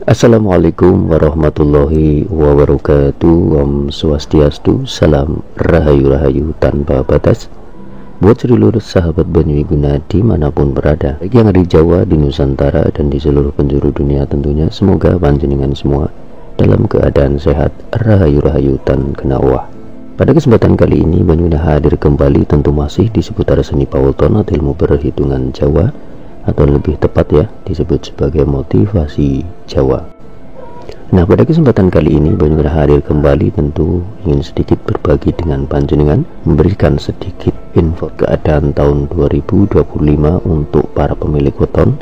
Assalamualaikum warahmatullahi wabarakatuh. Om Swastiastu, salam rahayu tanpa batas. Buat seluruh sahabat Banyuwiguna dimanapun berada, baik yang ada di Jawa, di Nusantara, dan di seluruh penjuru dunia tentunya, semoga panjenengan semua dalam keadaan sehat, rahayu tan kenawah. Pada kesempatan kali ini Banyuwiguna hadir kembali tentu masih di seputar seni Pawelton atau ilmu perhitungan Jawa, atau lebih tepat ya disebut sebagai motivasi Jawa. Nah, pada kesempatan kali ini Banyuwiguna hadir kembali tentu ingin sedikit berbagi dengan panjenengan, memberikan sedikit info keadaan tahun 2025 untuk para pemilik weton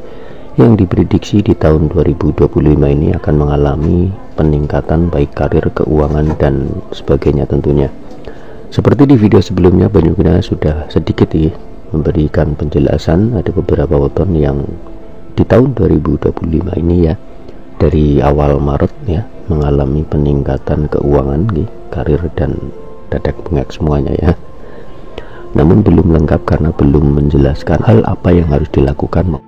yang diprediksi di tahun 2025 ini akan mengalami peningkatan baik karir, keuangan, dan sebagainya tentunya. Seperti di video sebelumnya Banyuwiguna sudah sedikit memberikan penjelasan, ada beberapa weton yang di tahun 2025 ini ya, dari awal Maret ya, mengalami peningkatan keuangan, karir, dan dadak bengek semuanya ya. Namun belum lengkap karena belum menjelaskan hal apa yang harus dilakukan.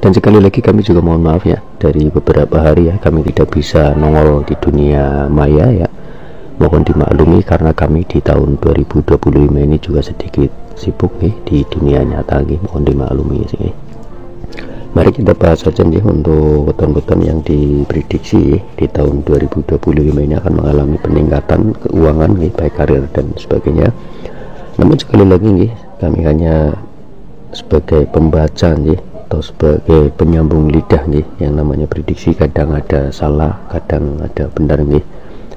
Dan sekali lagi kami juga mohon maaf ya, dari beberapa hari ya kami tidak bisa nongol di dunia maya ya. Mohon dimaklumi karena kami di tahun 2025 ini juga sedikit sibuk di dunia nyata mohon dimaklumi sih. Mari kita bahas saja untuk weton-weton yang diprediksi di tahun 2025 ini akan mengalami peningkatan keuangan baik karir dan sebagainya. Namun sekali lagi kami hanya sebagai pembaca atau sebagai penyambung lidah yang namanya prediksi kadang ada salah, kadang ada benar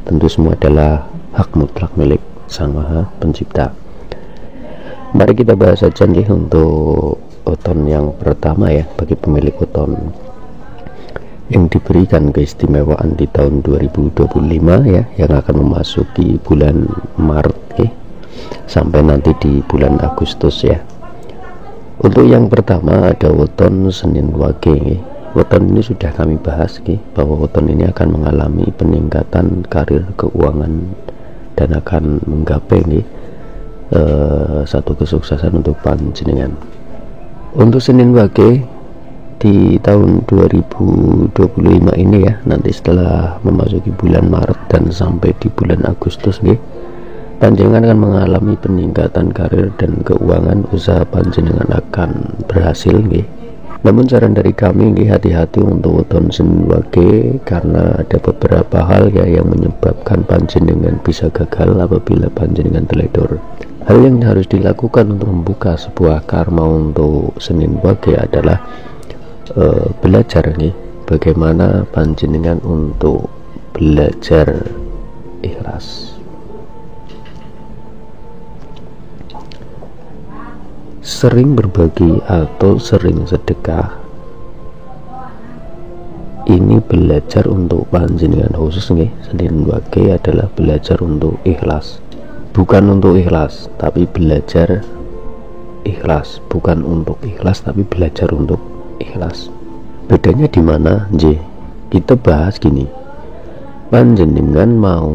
tentu semua adalah hak mutlak milik Sang Maha Pencipta. Mari kita bahas saja untuk weton yang pertama ya, bagi pemilik weton yang diberikan keistimewaan di tahun 2025 ya, yang akan memasuki bulan Maret sampai nanti di bulan Agustus ya. Untuk yang pertama ada weton Senin Wage. Weton ini sudah kami bahas bahwa weton ini akan mengalami peningkatan karir, keuangan, dan akan menggapai satu kesuksesan untuk panjenengan. Untuk Senin Wage di tahun 2025 ini ya, nanti setelah memasuki bulan Maret dan sampai di bulan Agustus panjenengan akan mengalami peningkatan karir dan keuangan, usaha panjenengan akan berhasil Namun saran dari kami hati-hati untuk weton Senin Wage karena ada beberapa hal ya yang menyebabkan panjenengan bisa gagal apabila panjenengan teledor. Hal yang harus dilakukan untuk membuka sebuah karma untuk Senin Wage adalah belajar bagaimana panjenengan untuk belajar ikhlas. Sering berbagi atau sering sedekah ini belajar untuk panjenengan khusus Senin Wage adalah belajar untuk ikhlas, bukan untuk ikhlas tapi belajar ikhlas, bukan untuk ikhlas tapi belajar untuk ikhlas. Bedanya di mana? Kita bahas gini, panjenengan mau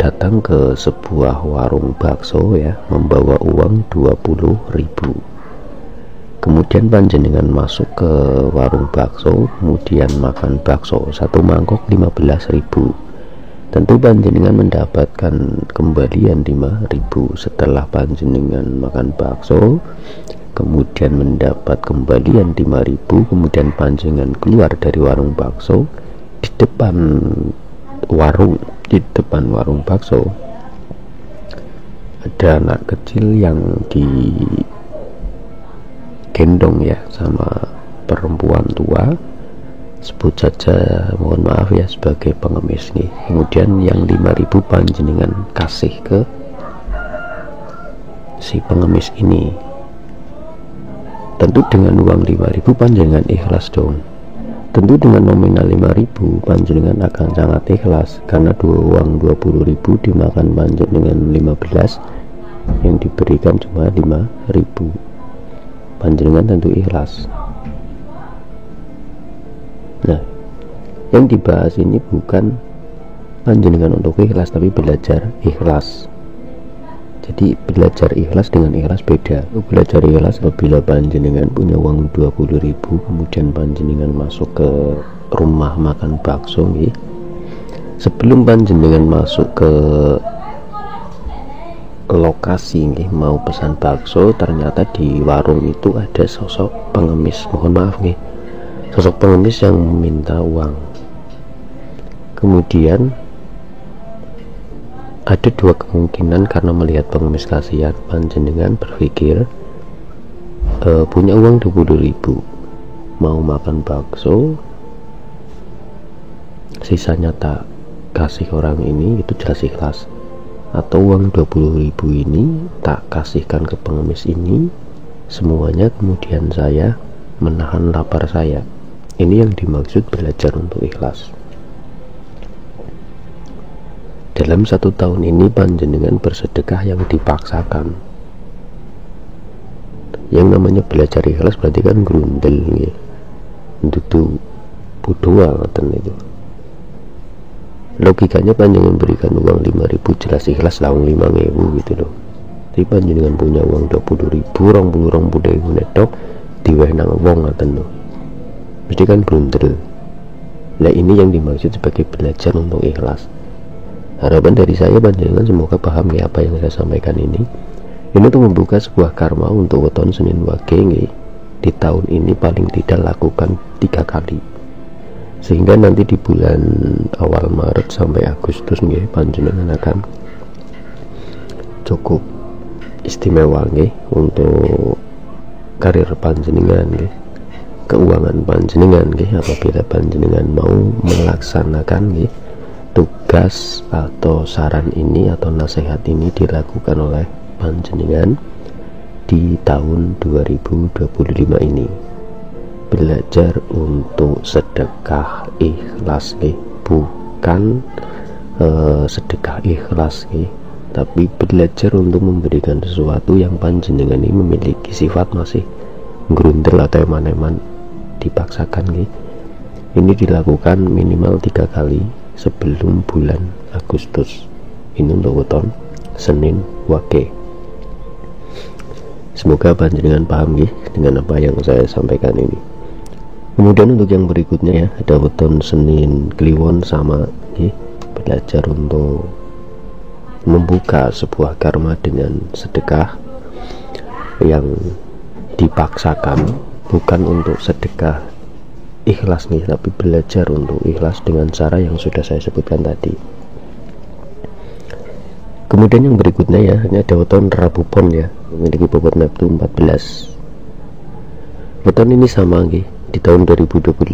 datang ke sebuah warung bakso ya, membawa uang 20.000. Kemudian panjenengan masuk ke warung bakso, kemudian makan bakso satu mangkok 15.000. Tentu panjenengan mendapatkan kembalian 5.000 setelah panjenengan makan bakso, kemudian mendapat kembalian 5.000. Kemudian panjenengan keluar dari warung bakso, di depan warung bakso ada anak kecil yang digendong ya sama perempuan tua, sebut saja mohon maaf ya sebagai pengemis Kemudian yang 5.000 panjenengan kasih ke si pengemis ini. Tentu dengan uang 5.000 panjenengan ikhlas dong. Tentu dengan nominal 5.000 panjenengan akan sangat ikhlas karena uang 20.000 dimakan panjenengan 15, yang diberikan cuma 5.000. Panjenengan tentu ikhlas. Nah, yang dibahas ini bukan panjenengan untuk ikhlas tapi belajar ikhlas. Jadi belajar ikhlas dengan ikhlas beda. Belajar ikhlas apabila panjenengan punya uang 20.000, kemudian panjenengan masuk ke rumah makan bakso nggih. Sebelum panjenengan masuk ke lokasi nggih mau pesan bakso, ternyata di warung itu ada sosok pengemis, mohon maaf nggih, sosok pengemis yang meminta uang. Kemudian ada dua kemungkinan, karena melihat pengemis kasihan, panjenengan berpikir punya uang 20.000 mau makan bakso, sisanya tak kasih orang ini, itu jelas ikhlas. Atau uang 20.000 ini tak kasihkan ke pengemis ini semuanya, kemudian saya menahan lapar saya. Ini yang dimaksud belajar untuk ikhlas. Dalam 1 tahun ini panjenengan bersedekah yang dipaksakan. Yang namanya belajar ikhlas berarti kan grundel nggih. Dudu budua ngoten itu. Logikanya panjenengan berikan uang 5.000 jelas ikhlas lawang 5.000 gitu loh. Tapi panjenengan punya uang 20.000, 20.000 netok diweh nang wong ngoten lho. Mesti kan blunder. Nah ini yang dimaksud sebagai belajar untuk ikhlas. Harapan dari saya panjenengan semoga paham ya apa yang saya sampaikan ini. Ini untuk membuka sebuah karma untuk weton Senin Wage nggih. Di tahun ini paling tidak lakukan 3 kali. Sehingga nanti di bulan awal Maret sampai Agustus nggih panjenengan akan cukup istimewa nggih untuk karir panjenengan nggih, keuangan panjenengan nggih, apabila panjenengan mau melaksanakan nggih tugas atau saran ini atau nasihat ini dilakukan oleh panjenengan di tahun 2025 ini. Belajar untuk sedekah ikhlas bukan sedekah ikhlas tapi belajar untuk memberikan sesuatu yang panjenengan ini memiliki sifat masih grundel atau eman-eman dipaksakan Ini dilakukan minimal 3 kali sebelum bulan Agustus. Ini untuk weton Senin Wage. Semoga panjenengan paham dengan apa yang saya sampaikan ini. Kemudian untuk yang berikutnya ya, ada weton Senin Kliwon sama belajar untuk membuka sebuah karma dengan sedekah yang dipaksakan, bukan untuk sedekah ikhlas tapi belajar untuk ikhlas dengan cara yang sudah saya sebutkan tadi. Kemudian yang berikutnya ya, ini ada weton Rabu Pon ya, memiliki bobot neptu 14. Weton ini sama di tahun 2025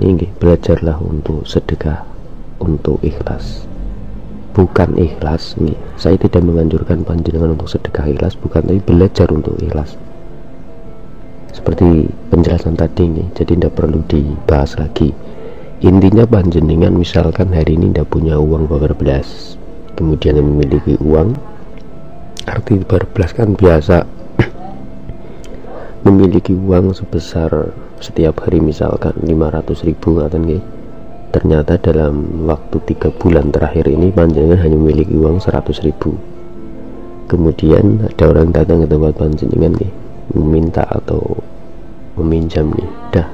ini belajarlah untuk sedekah untuk ikhlas, bukan ikhlas saya tidak menganjurkan panjenengan untuk sedekah ikhlas, bukan, tapi belajar untuk ikhlas seperti penjelasan tadi jadi tidak perlu dibahas lagi. Intinya panjenengan misalkan hari ini tidak punya uang 12, kemudian memiliki uang, arti 12 kan biasa memiliki uang sebesar setiap hari misalkan 500.000 ngaten ternyata dalam waktu 3 bulan terakhir ini panjenengan hanya memiliki uang 100.000. Kemudian ada orang datang ke tempat panjenengan meminta atau meminjam dah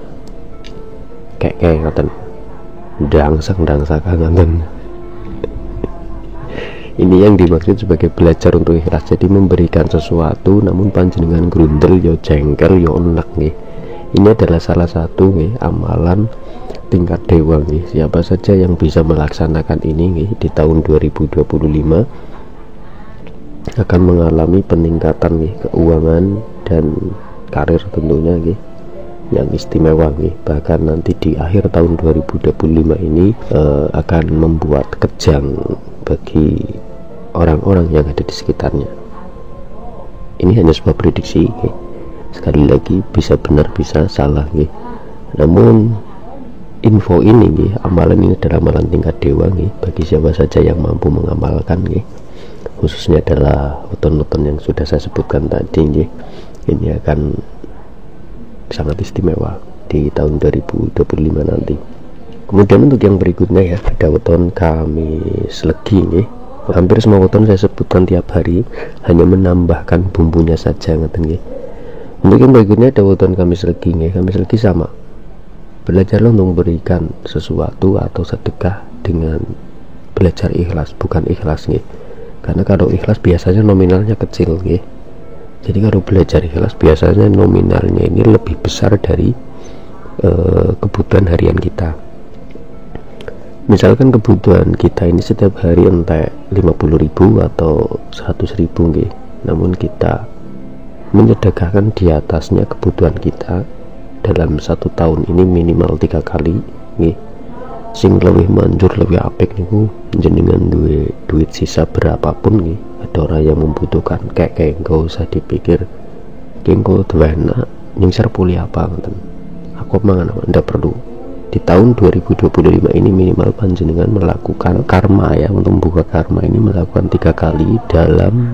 kayak ngaten dangsak-dangsakan ngaten. Ini yang dimaksud sebagai belajar untuk ikhlas. Jadi memberikan sesuatu namun panjenengan grundel yo jengkel yo enak Ini adalah salah satu amalan tingkat dewa Siapa saja yang bisa melaksanakan ini di tahun 2025 akan mengalami peningkatan keuangan dan karir tentunya yang istimewa Bahkan nanti di akhir tahun 2025 ini akan membuat kejang bagi orang-orang yang ada di sekitarnya. Ini hanya sebuah prediksi sekali lagi, bisa benar bisa salah namun info ini amalan ini adalah amalan tingkat dewa bagi siapa saja yang mampu mengamalkan khususnya adalah weton-weton yang sudah saya sebutkan tadi ini akan sangat istimewa di tahun 2025 nanti. Kemudian untuk yang berikutnya ya, ada weton Kamis Legi hampir semua weton saya sebutkan tiap hari, hanya menambahkan bumbunya saja ngeten nggih. Untuk yang berikutnya ada weton Kamis Legi nggih. Kamis Legi sama, belajarlah untuk memberikan sesuatu atau sedekah dengan belajar ikhlas, bukan ikhlas nggih. Karena kalau ikhlas biasanya nominalnya kecil nggih. Jadi kalau belajar ikhlas biasanya nominalnya ini lebih besar dari kebutuhan harian kita. Misalkan kebutuhan kita ini setiap hari entah 50.000 atau 100.000 nggih. Namun kita menyedekahkan di atasnya kebutuhan kita dalam 1 tahun ini minimal 3 kali nggih. Sing lebih manjur lebih apik niku jenengan duit sisa berapapun nggih. Ada orang yang membutuhkan kayak enggak usah dipikir engko duwena ning serpuli apa ngoten. Aku mangan ndak perlu. Di tahun 2025 ini minimal panjenengan melakukan karma ya, untuk membuka karma ini melakukan 3 kali dalam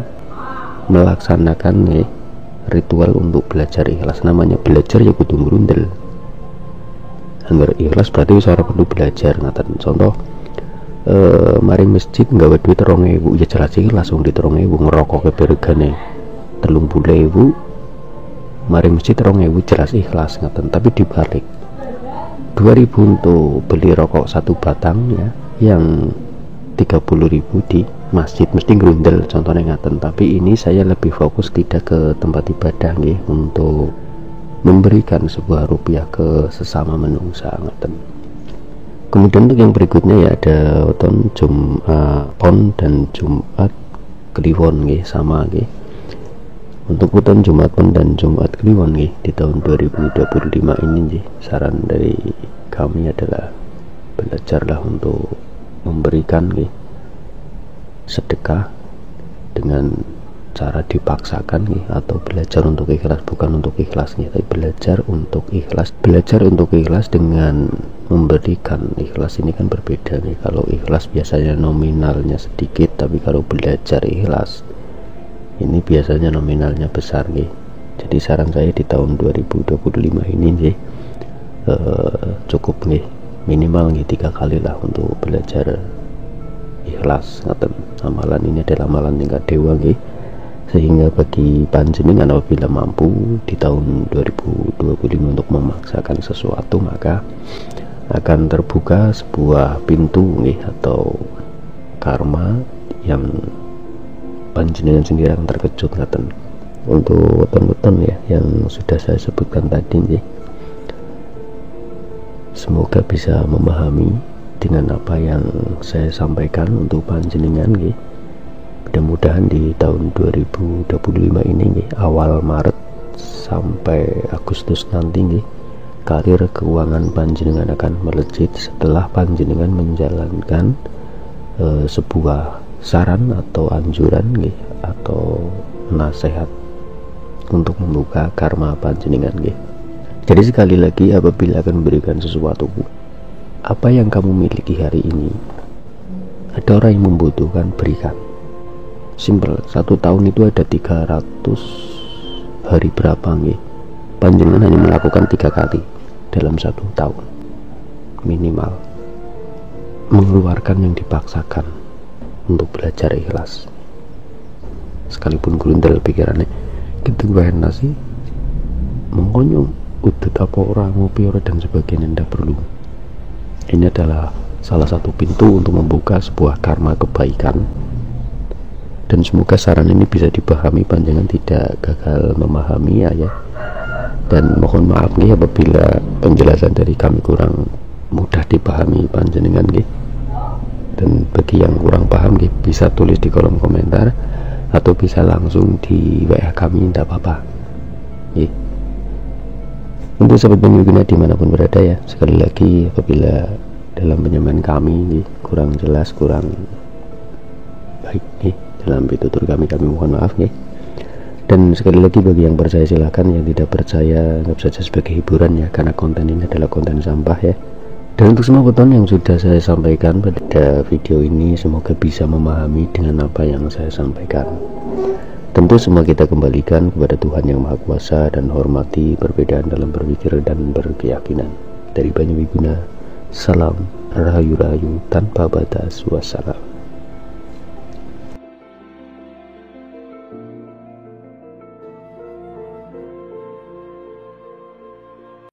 melaksanakan ritual untuk belajar ikhlas. Namanya belajar ya kudu ngrundel. Angger ikhlas berarti wis ora perlu belajar ngaten. Contoh maring masjid nggawe duit 2.000 ya jelas ikhlas wong di 2.000 ngerokok kebergane 30.000 maring masjid 2.000 jelas ikhlas ngaten. Tapi dibalik 2.000 untuk beli rokok 1 batang ya, yang 30.000 di masjid mesti grundel contohnya ngaten. Tapi ini saya lebih fokus tidak ke tempat ibadah nggih, untuk memberikan sebuah rupiah ke sesama menungsa ngaten. Kemudian untuk yang berikutnya ya ada weton Pon dan Jumat Kliwon nggih, sama nggih. Untuk weton Jumat Pon dan Jumat Kliwon nggih di tahun 2025 ini nggih, saran dari kami adalah belajarlah untuk memberikan nggih sedekah dengan cara dipaksakan nggih, atau belajar untuk ikhlas, bukan untuk ikhlas nggih, tapi belajar untuk ikhlas. Belajar untuk ikhlas dengan memberikan. Ikhlas ini kan berbeda nih. Kalau ikhlas biasanya nominalnya sedikit, tapi kalau belajar ikhlas ini biasanya nominalnya besar nih. Jadi saran saya di tahun 2025 ini nih cukup nih minimal nih 3 kali lah untuk belajar ikhlas ngaten. Amalan ini adalah amalan tingkat dewa nih, sehingga bagi panjenengan apabila mampu di tahun 2025 untuk memaksakan sesuatu, maka akan terbuka sebuah pintu nih atau karma yang panjenengan sendiri akan terkejut ngaten. Untuk weton-weton ya yang sudah saya sebutkan tadi nih, semoga bisa memahami dengan apa yang saya sampaikan untuk panjenengan nih. Mudah-mudahan di tahun 2025 ini nih, awal Maret sampai Agustus nanti nih, karir keuangan panjenengan akan melejit setelah panjenengan menjalankan sebuah saran atau anjuran nih, atau nasihat untuk membuka karma panjenengan nggih. Jadi sekali lagi, apabila akan memberikan sesuatu, apa yang kamu miliki hari ini, ada orang yang membutuhkan, berikan. Simple. 1 tahun itu ada 300 hari berapa nggih? Panjenengan hanya melakukan 3 kali dalam 1 tahun minimal. Mengeluarkan yang dipaksakan untuk belajar ikhlas. Sekalipun grundel pikirannya, gitu enak sih mengkonyong udut apa orang ngopi orang dan sebagainya, tidak perlu. Ini adalah salah satu pintu untuk membuka sebuah karma kebaikan, dan semoga saran ini bisa dipahami, panjangan tidak gagal memahami ya. Dan mohon maaf nih apabila penjelasan dari kami kurang mudah dipahami panjenengan nih. Dan bagi yang kurang paham nih, bisa tulis di kolom komentar atau bisa langsung di WA kami, tidak apa-apa. Untuk sahabat pengguna dimanapun berada ya, sekali lagi apabila dalam penyampaian kami kurang jelas, kurang baik dalam pitutur kami mohon maaf Dan sekali lagi bagi yang percaya silakan, yang tidak percaya anggap saja sebagai hiburan ya, karena konten ini adalah konten sampah ya. Dan untuk semua weton yang sudah saya sampaikan pada video ini, semoga bisa memahami dengan apa yang saya sampaikan. Tentu semua kita kembalikan kepada Tuhan Yang Maha Kuasa dan hormati perbedaan dalam berpikir dan berkeyakinan. Dari Banyu Wiguna, salam rahayu-rahayu tanpa batas, wassalam.